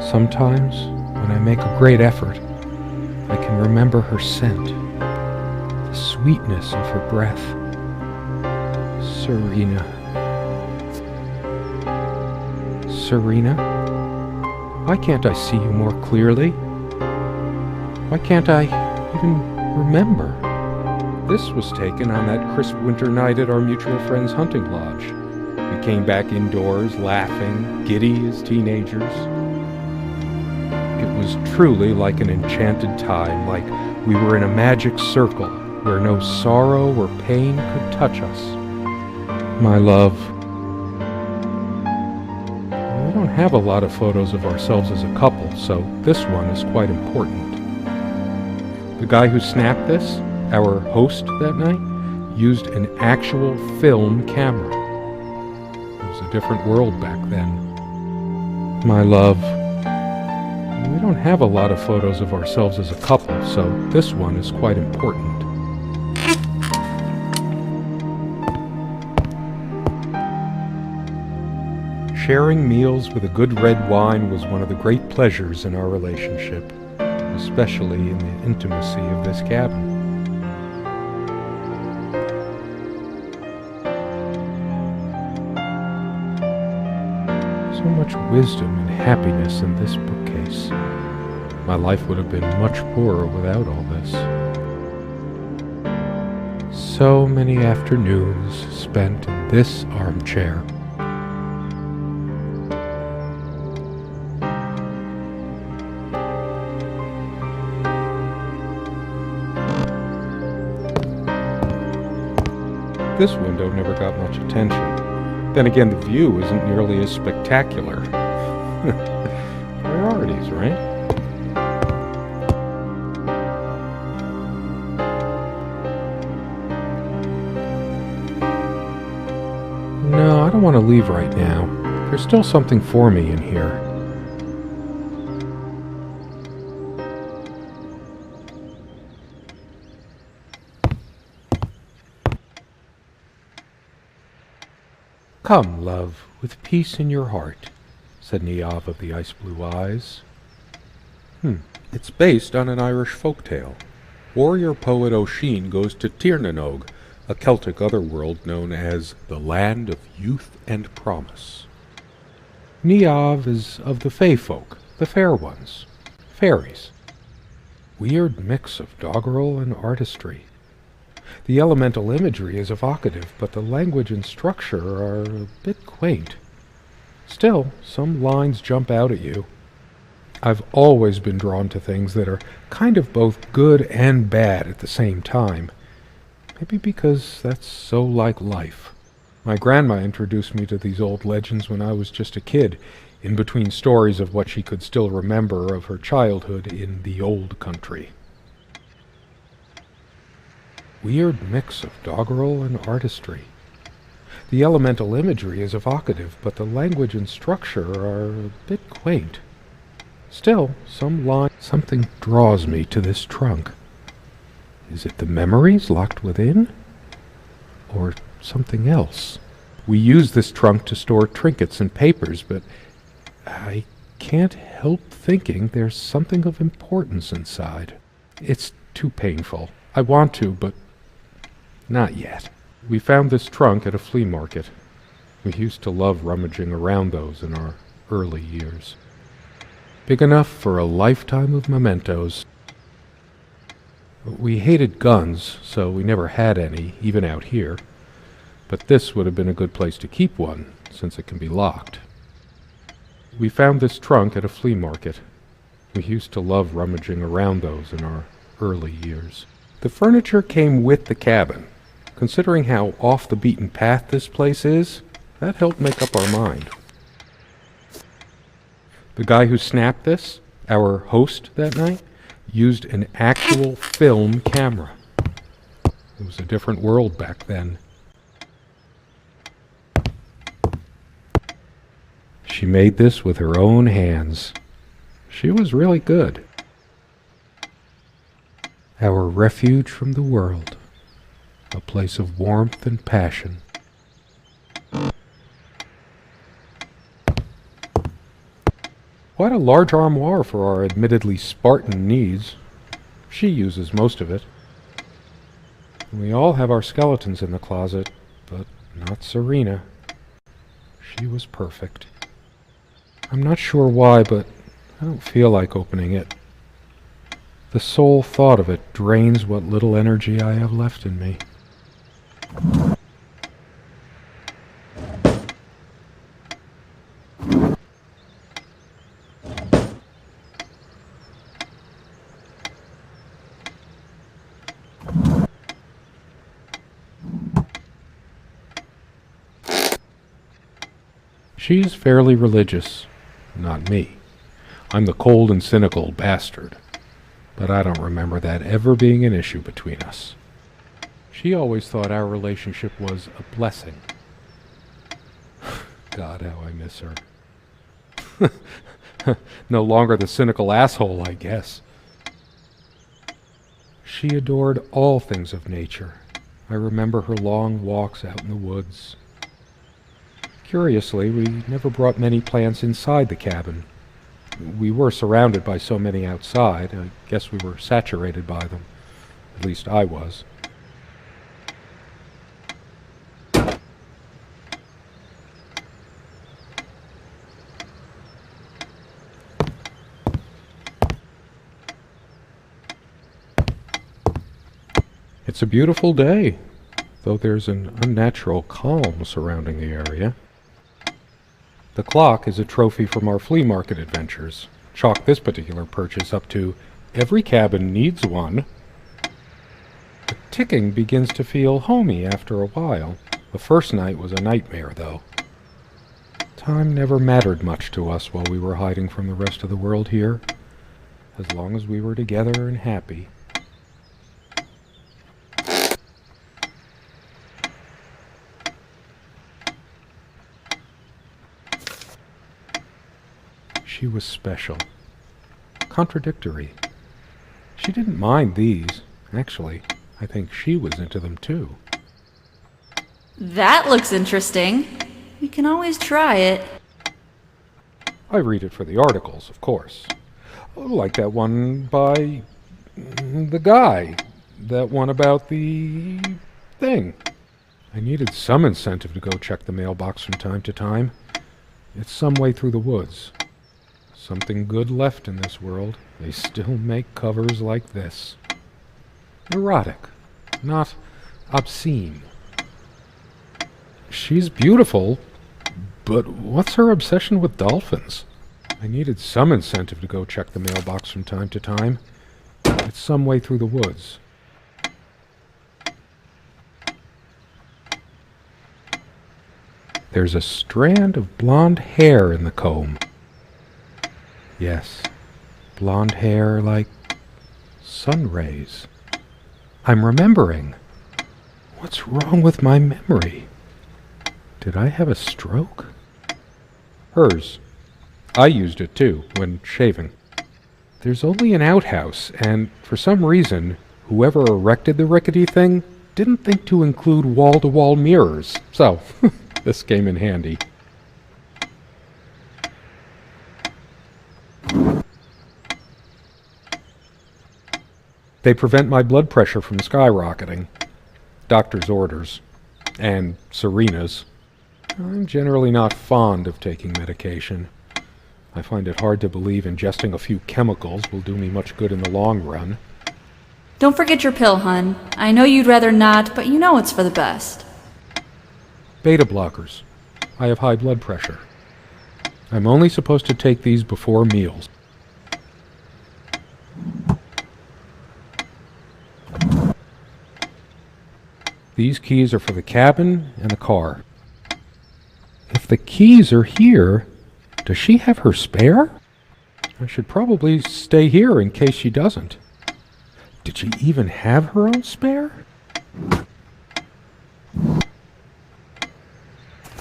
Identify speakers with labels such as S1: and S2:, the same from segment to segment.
S1: Sometimes, when I make a great effort, I can remember her scent, the sweetness of her breath. Serena. Serena? Why can't I see you more clearly? Why can't I even remember? This was taken on that crisp winter night at our mutual friend's hunting lodge. We came back indoors, laughing, giddy as teenagers. It was truly like an enchanted time, like we were in a magic circle where no sorrow or pain could touch us. My love, we don't have a lot of photos of ourselves as a couple, so this one is quite important. The guy who snapped this, our host that night, used an actual film camera. It was a different world back then. My love, we don't have a lot of photos of ourselves as a couple, so this one is quite important. Sharing meals with a good red wine was one of the great pleasures in our relationship, especially in the intimacy of this cabin. So much wisdom and happiness in this bookcase. My life would have been much poorer without all this. So many afternoons spent in this armchair. This window never got much attention. Then again, the view isn't nearly as spectacular. Priorities, right? No, I don't want to leave right now. There's still something for me in here. "Come, love, with peace in your heart," said Niamh of the ice-blue eyes. It's based on an Irish folktale. Warrior poet Oisin goes to Tirnanog, a Celtic otherworld known as the Land of Youth and Promise. Niamh is of the Fey folk, the fair ones, fairies. Weird mix of doggerel and artistry. The elemental imagery is evocative, but the language and structure are a bit quaint. Still, some lines jump out at you. I've always been drawn to things that are kind of both good and bad at the same time. Maybe because that's so like life. My grandma introduced me to these old legends when I was just a kid, in between stories of what she could still remember of her childhood in the old country. Weird mix of doggerel and artistry. The elemental imagery is evocative, but the language and structure are a bit quaint. Still, something draws me to this trunk. Is it the memories locked within? Or something else? We use this trunk to store trinkets and papers, but I can't help thinking there's something of importance inside. It's too painful. I want to, but not yet. We found this trunk at a flea market. We used to love rummaging around those in our early years. Big enough for a lifetime of mementos. We hated guns, so we never had any, even out here. But this would have been a good place to keep one, since it can be locked. We found this trunk at a flea market. We used to love rummaging around those in our early years. The furniture came with the cabin. Considering how off the beaten path this place is, that helped make up our mind. The guy who snapped this, our host that night, used an actual film camera. It was a different world back then. She made this with her own hands. She was really good. Our refuge from the world. A place of warmth and passion. Quite a large armoire for our admittedly Spartan needs. She uses most of it. We all have our skeletons in the closet, but not Serena. She was perfect. I'm not sure why, but I don't feel like opening it. The sole thought of it drains what little energy I have left in me. She's fairly religious. Not me. I'm the cold and cynical bastard. But I don't remember that ever being an issue between us. She always thought our relationship was a blessing. God, how I miss her. No longer the cynical asshole, I guess. She adored all things of nature. I remember her long walks out in the woods. Curiously, we never brought many plants inside the cabin. We were surrounded by so many outside, I guess we were saturated by them. At least I was. It's a beautiful day, though there's an unnatural calm surrounding the area. The clock is a trophy from our flea market adventures. Chalk this particular purchase up to every cabin needs one. The ticking begins to feel homey after a while. The first night was a nightmare, though. Time never mattered much to us while we were hiding from the rest of the world here, as long as we were together and happy. She was special. Contradictory. She didn't mind these. Actually, I think she was into them too.
S2: That looks interesting. We can always try it.
S1: I read it for the articles, of course. Like that one by the guy. That one about the thing. I needed some incentive to go check the mailbox from time to time. It's some way through the woods. Something good left in this world. They still make covers like this. Erotic, not obscene. She's beautiful, but what's her obsession with dolphins? I needed some incentive to go check the mailbox from time to time. It's some way through the woods. There's a strand of blonde hair in the comb. Yes, blonde hair like sun rays. I'm remembering. What's wrong with my memory? Did I have a stroke? Hers. I used it too, when shaving. There's only an outhouse, and for some reason, whoever erected the rickety thing didn't think to include wall-to-wall mirrors, so this came in handy. They prevent my blood pressure from skyrocketing. Doctor's orders. And Serena's. I'm generally not fond of taking medication. I find it hard to believe ingesting a few chemicals will do me much good in the long run.
S2: Don't forget your pill, hun. I know you'd rather not, but you know it's for the best.
S1: Beta blockers. I have high blood pressure. I'm only supposed to take these before meals. These keys are for the cabin and the car. If the keys are here, does she have her spare? I should probably stay here in case she doesn't. Did she even have her own spare?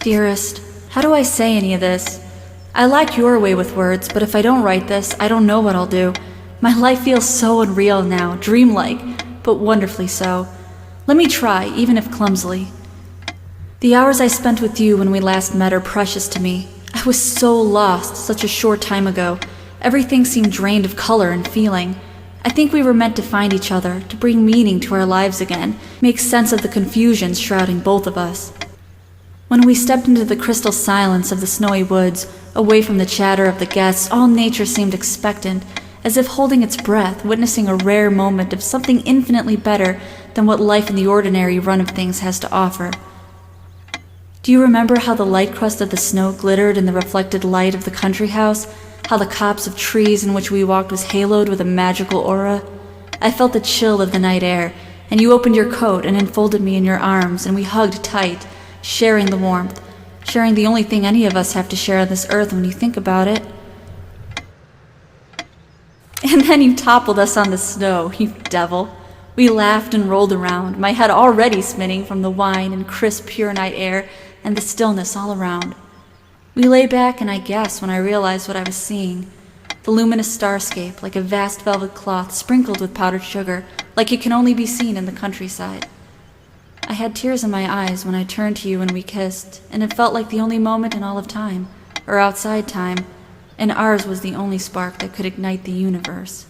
S2: Dearest, how do I say any of this? I like your way with words, but if I don't write this, I don't know what I'll do. My life feels so unreal now, dreamlike, but wonderfully so. Let me try, even if clumsily. The hours I spent with you when we last met are precious to me. I I was so lost such a short time ago. Everything seemed drained of color and feeling. I think we were meant to find each other, to bring meaning to our lives again, make sense of the confusion shrouding both of us. When we stepped into the crystal silence of the snowy woods, away from the chatter of the guests, all nature seemed expectant, as if holding its breath, witnessing a rare moment of something infinitely better than what life in the ordinary run of things has to offer. Do you remember how the light crust of the snow glittered in the reflected light of the country house? How the copse of trees in which we walked was haloed with a magical aura? I felt the chill of the night air, and you opened your coat and enfolded me in your arms, and we hugged tight, sharing the warmth, sharing the only thing any of us have to share on this earth when you think about it. And then you toppled us on the snow, you devil. We laughed and rolled around, my head already spinning from the wine and crisp, pure night air and the stillness all around. We lay back, and I gasped when I realized what I was seeing. The luminous starscape, like a vast velvet cloth sprinkled with powdered sugar, like it can only be seen in the countryside. I had tears in my eyes when I turned to you and we kissed, and it felt like the only moment in all of time, or outside time, and ours was the only spark that could ignite the universe.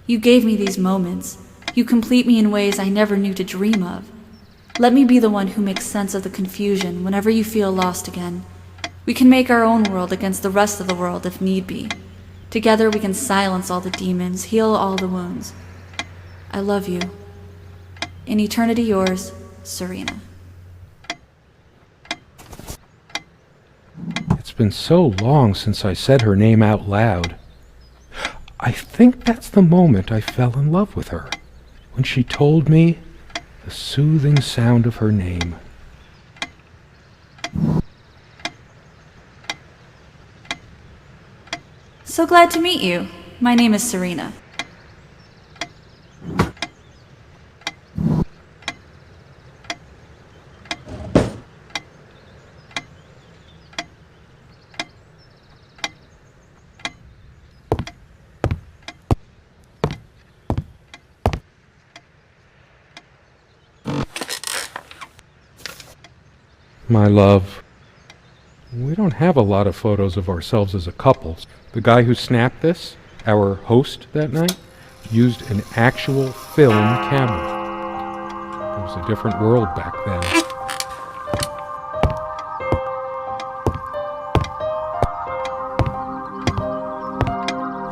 S2: You gave me these moments. You complete me in ways I never knew to dream of. Let me be the one who makes sense of the confusion whenever you feel lost again. We can make our own world against the rest of the world if need be. Together we can silence all the demons, heal all the wounds. I love you. In eternity yours, Serena.
S1: It's been so long since I said her name out loud. I think that's the moment I fell in love with her, when she told me the soothing sound of her name.
S2: So glad to meet you. My name is Serena.
S1: My love, we don't have a lot of photos of ourselves as a couple. The guy who snapped this, our host that night, used an actual film camera. It was a different world back then.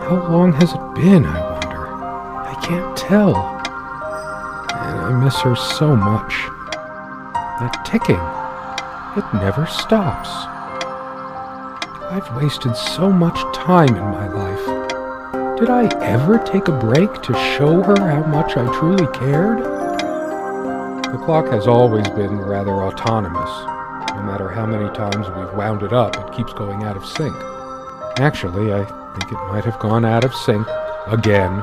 S1: How long has it been, I wonder? I can't tell. And I miss her so much. That ticking. It never stops. I've wasted so much time in my life. Did I ever take a break to show her how much I truly cared? The clock has always been rather autonomous. No matter how many times we've wound it up, it keeps going out of sync. Actually, I think it might have gone out of sync again.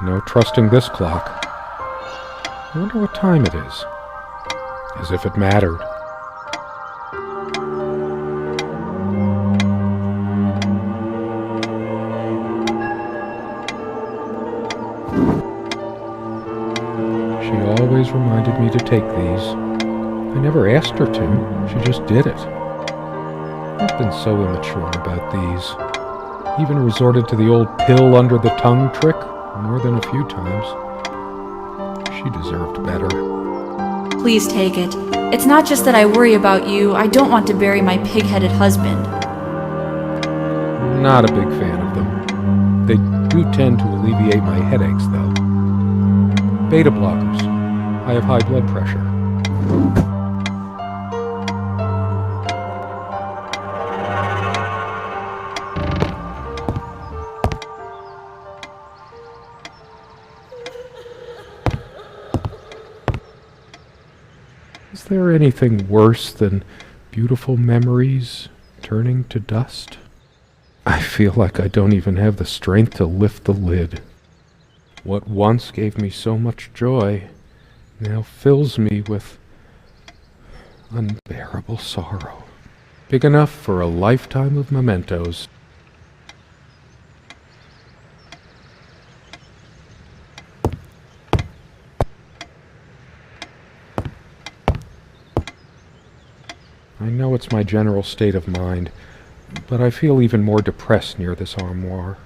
S1: No trusting this clock. I wonder what time it is. As if it mattered. She always reminded me to take these. I never asked her to, she just did it. I've been so immature about these. Even resorted to the old pill under the tongue trick more than a few times. She deserved better.
S2: Please take it. It's not just that I worry about you, I don't want to bury my pig-headed husband.
S1: Not a big fan of them. They do tend to alleviate my headaches, though. Beta blockers. I have high blood pressure. Is there anything worse than beautiful memories turning to dust? I feel like I don't even have the strength to lift the lid. What once gave me so much joy now fills me with unbearable sorrow, big enough for a lifetime of mementos. I know it's it's my general state of mind, but I feel even more depressed near this armoire.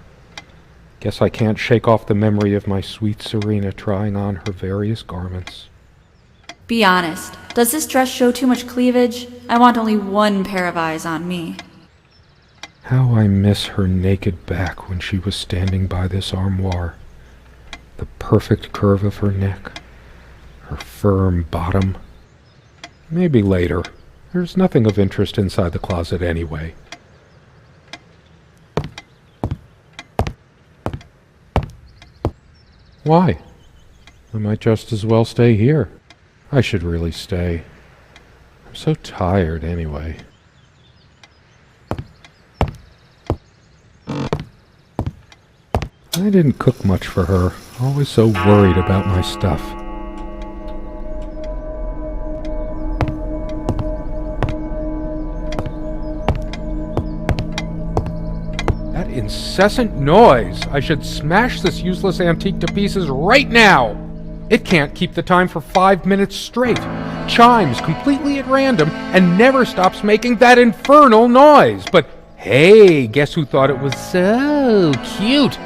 S1: Guess I can't shake off the memory of my sweet Serena trying on her various garments.
S2: Be honest, does this dress show too much cleavage? I want only one pair of eyes on me.
S1: How I miss her naked back when she was standing by this armoire. The perfect curve of her neck, her firm bottom. Maybe later. There's nothing of interest inside the closet anyway. Why? I might just as well stay here. I should really stay. I'm so tired anyway. I didn't cook much for her. Always so worried about my stuff. That incessant noise! I should smash this useless antique to pieces right now! It can't keep the time for 5 minutes straight. Chimes completely at random and never stops making that infernal noise. But hey, guess who thought it was so cute?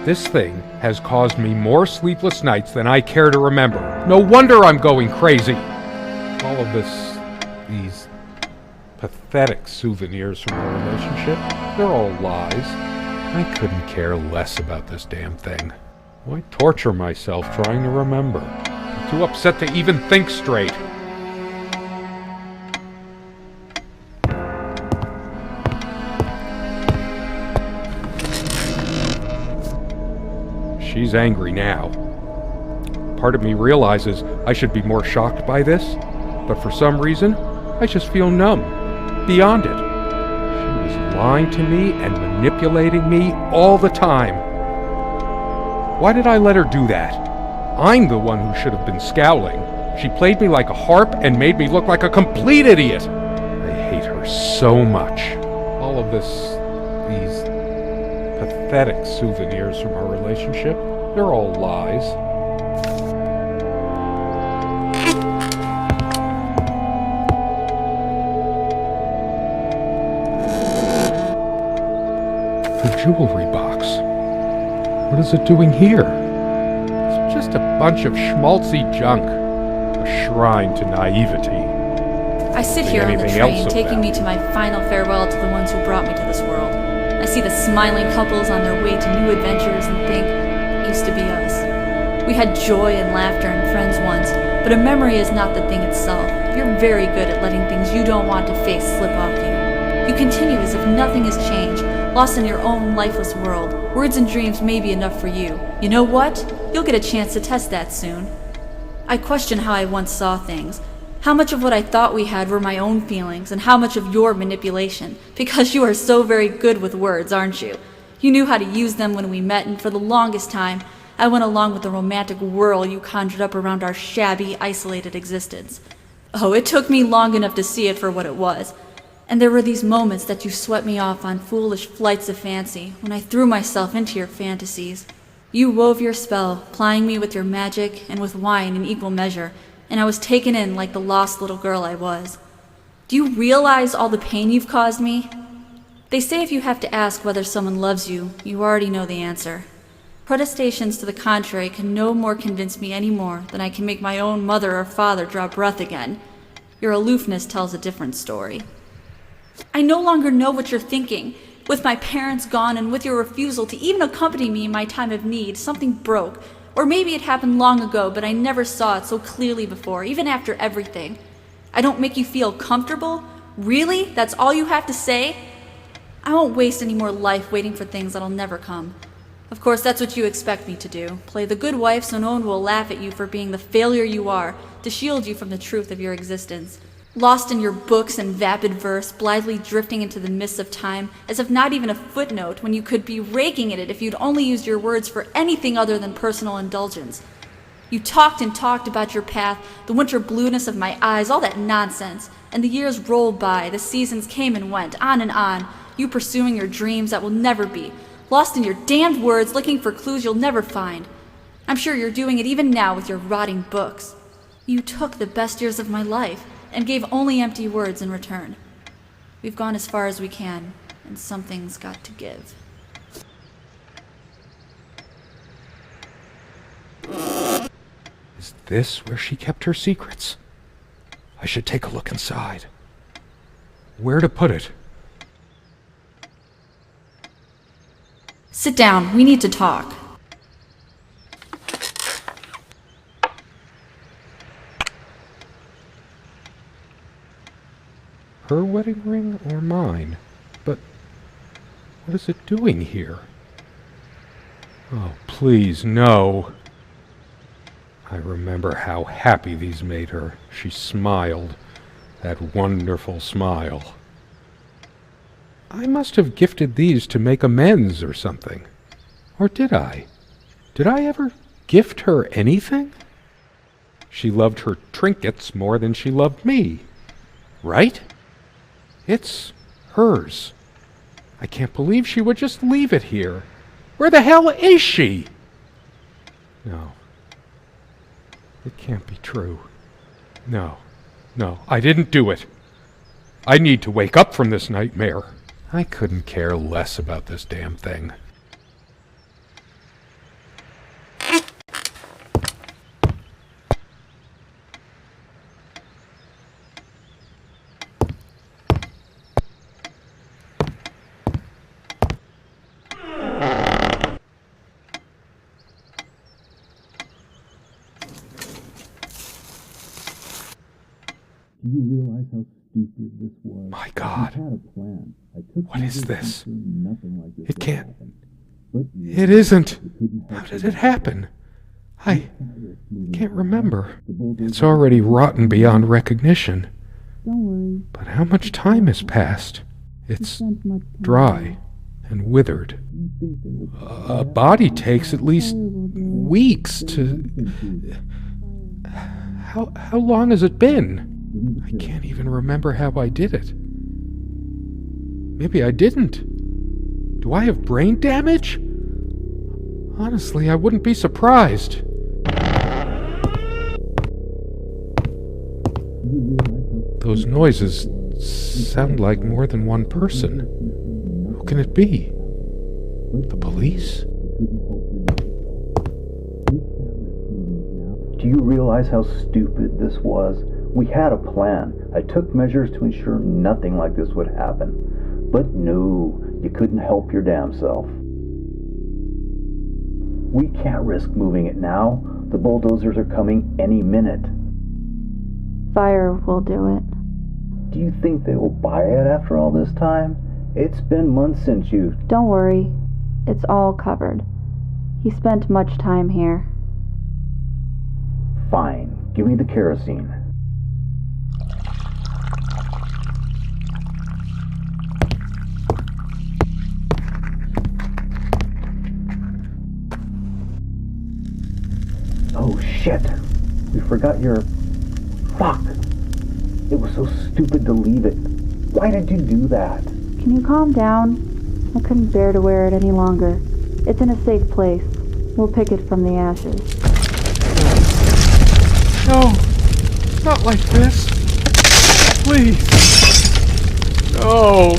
S1: This thing has caused me more sleepless nights than I care to remember. No wonder I'm going crazy. All of these pathetic souvenirs from our relationship, they're all lies. I couldn't care less about this damn thing. Why torture myself trying to remember? I'm too upset to even think straight. She's angry now. Part of me realizes I should be more shocked by this, but for some reason, I just feel numb, beyond it. She was lying to me and manipulating me all the time. Why did I let her do that? I'm the one who should have been scowling. She played me like a harp and made me look like a complete idiot. I hate her so much. All of these pathetic souvenirs from our relationship, they're all lies. The jewelry box. What is it doing here? It's just a bunch of schmaltzy junk. A shrine to naivety.
S2: I sit here on the train, taking me to my final farewell to the ones who brought me to this world. I see the smiling couples on their way to new adventures and think, it used to be us. We had joy and laughter and friends once, but a memory is not the thing itself. You're very good at letting things you don't want to face slip off you. You continue as if nothing has changed, lost in your own lifeless world. Words and dreams may be enough for you. You know what? You'll get a chance to test that soon. I question how I once saw things. How much of what I thought we had were my own feelings, and how much of your manipulation, because you are so very good with words, aren't you? You knew how to use them when we met, and for the longest time, I went along with the romantic whirl you conjured up around our shabby, isolated existence. Oh, it took me long enough to see it for what it was. And there were these moments that you swept me off on foolish flights of fancy, when I threw myself into your fantasies. You wove your spell, plying me with your magic and with wine in equal measure, and I was taken in like the lost little girl I was. Do you realize all the pain you've caused me? They say if you have to ask whether someone loves you, you already know the answer. Protestations to the contrary can no more convince me any more than I can make my own mother or father draw breath again. Your aloofness tells a different story. I no longer know what you're thinking. With my parents gone and with your refusal to even accompany me in my time of need, something broke. Or maybe it happened long ago, but I never saw it so clearly before, even after everything. I don't make you feel comfortable? Really? That's all you have to say? I won't waste any more life waiting for things that'll never come. Of course, that's what you expect me to do. Play the good wife so no one will laugh at you for being the failure you are, to shield you from the truth of your existence. Lost in your books and vapid verse, blithely drifting into the mists of time, as if not even a footnote when you could be raking at it if you'd only used your words for anything other than personal indulgence. You talked and talked about your path, the winter blueness of my eyes, all that nonsense, and the years rolled by, the seasons came and went, on, you pursuing your dreams that will never be, lost in your damned words, looking for clues you'll never find. I'm sure you're doing it even now with your rotting books. You took the best years of my life, and gave only empty words in return. We've gone as far as we can, and something's got to give.
S1: Is this where she kept her secrets? I should take a look inside. Where to put it?
S2: Sit down, we need to talk.
S1: Her wedding ring or mine? But what is it doing here? Oh, please, no. I remember how happy these made her. She smiled. That wonderful smile. I must have gifted these to make amends or something. Or did I? Did I ever gift her anything? She loved her trinkets more than she loved me. Right? It's hers. I can't believe she would just leave it here. Where the hell is she? No. It can't be true. No, I didn't do it. I need to wake up from this nightmare. I couldn't care less about this damn thing.
S3: Do you realize how stupid this was?
S1: My God.
S3: I had a plan. I took
S1: What is this?
S3: Nothing like this
S1: It
S3: would
S1: can't.
S3: happen. But
S1: It isn't.
S3: couldn't
S1: How
S3: help
S1: did
S3: it.
S1: it happen? I
S3: Moving
S1: can't
S3: on.
S1: remember.
S3: The bulldozer-
S1: It's already rotten beyond recognition.
S4: Don't worry.
S1: But how much time has passed? It's
S4: Spent much time
S1: dry and withered.
S3: You think they would
S1: A body takes at least
S4: Fire will do it.
S1: weeks to... How long has it been? I can't even remember how I did it. Maybe I didn't. Do I have brain damage? Honestly, I wouldn't be surprised. Those noises sound like more than one person. Who can it be? The police?
S3: Do you realize how stupid this was? We had a plan. I took measures to ensure nothing like this would happen. But no, you couldn't help your damn self. We can't risk moving it now. The bulldozers are coming any minute.
S4: Fire will do it.
S3: Do you think they will buy it after all this time? It's been months since you...
S4: Don't worry. It's all covered. He spent much time here.
S3: Fine. Give me the kerosene. Oh shit! We forgot your... Fuck! It was so stupid to leave it. Why did you do that?
S4: Can you calm down? I couldn't bear to wear it any longer. It's in a safe place. We'll pick it from the ashes.
S1: No! Not like this! Please! No!